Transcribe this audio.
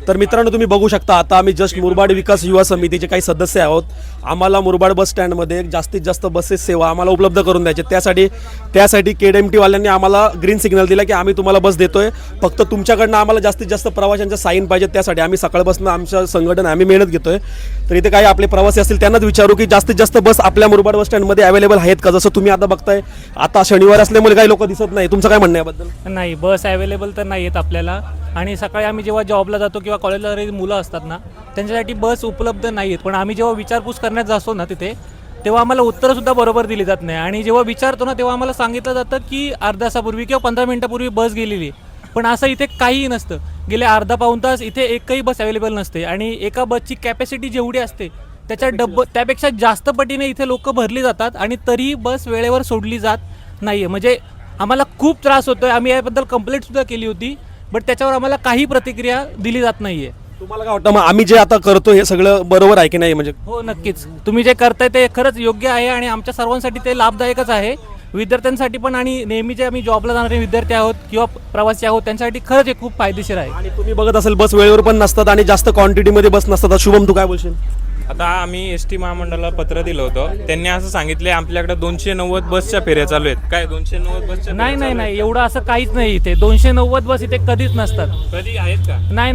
तर मित्रांनो तुम्ही बघू शकता आता आम्ही जस्ट मुरबाड विकास युवा समितीचे काही सदस्य आहोत. आम्हाला मुरबाड बस स्टँडमध्ये जास्तीत जास्त बसेस सेवा आम्हाला उपलब्ध करून द्यायची. त्यासाठी KDMT वाल्यांनी आम्हाला ग्रीन सिग्नल दिला की आम्ही तुम्हाला बस देतोय, फक्त तुमच्याकडनं आम्हाला जास्तीत जास्त प्रवाशांच्या साईन पाहिजे. त्यासाठी आम्ही सकाळपासून आमच्या संघटन आम्ही मेहनत घेतोय. तर इथे काही आपले प्रवासी असतील त्यांनाच विचारू की जास्तीत जास्त बस आपल्या मुरबाड बस स्टँडमध्ये अवेलेबल आहेत का? जसं तुम्ही आता बघताय आता शनिवार असल्यामुळे काही लोक दिसत नाही. तुमचं काय म्हणणं आहे याबद्दल? नाही, बस अवेलेबल तर नाही आहेत आपल्याला. आणि सकाळी आम्ही जेव्हा जॉबला जातो किंवा कॉलेजला जाणारी मुलं असतात ना, त्यांच्यासाठी बस उपलब्ध नाही आहेत. पण आम्ही जेव्हा विचारपूस करण्यात जातो ना तिथे, तेव्हा आम्हाला उत्तरंसुद्धा बरोबर दिली जात नाही. आणि जेव्हा विचारतो ना तेव्हा आम्हाला सांगितलं जातं की अर्ध्या तासापूर्वी किंवा 15 मिनिटापूर्वी बस गेलेली. पण असं इथे काहीही नसतं. गेले अर्धा पाऊण तास इथे एकही बस अवेलेबल नसते. आणि एका बसची कॅपॅसिटी जेवढी असते त्यापेक्षा जास्त पटीने इथे लोक भरली जातात आणि तरी बस वेळेवर सोडली जात नाही आहे. म्हणजे आम्हाला खूप त्रास होतो आहे. आम्ही याबद्दल कंप्लेंटसुद्धा केली होती, बट त्याच्यावर आम्हाला काही प्रतिक्रिया दिली जात नाही आहे. तुम्हाला काय वाटतं मग आम्ही जे आता करतो हे सगळं बरोबर आहे की नाही? म्हणजे हो, नक्कीच तुम्ही जे करताय ते खरंच योग्य आहे आणि आमच्या सर्वांसाठी ते लाभदायकच आहे. विद्यार्थ्यांसाठी पण आणि नेहमीचे आम्ही जॉबला जाणारे विद्यार्थी आहोत किंवा प्रवासी आहोत त्यांच्यासाठी खरंच हे खूप फायदेशीर आहे. आणि तुम्ही बघत असेल बस वेळेवर पण नसतात आणि जास्त क्वांटिटीमध्ये बस नसतात. शुभम तू काय बोलशील? आता आम्ही ST महामंडळाला पत्र दिलं होतं. त्यांनी असं सांगितले आपल्याकडे 290 बसच्या फेऱ्या चालू आहेत. काय 290 बसच्या? नाही, एवढं असं काहीच नाही. इथे 290 बस इथे कधीच नसतात. कधी आहेत का? नाही.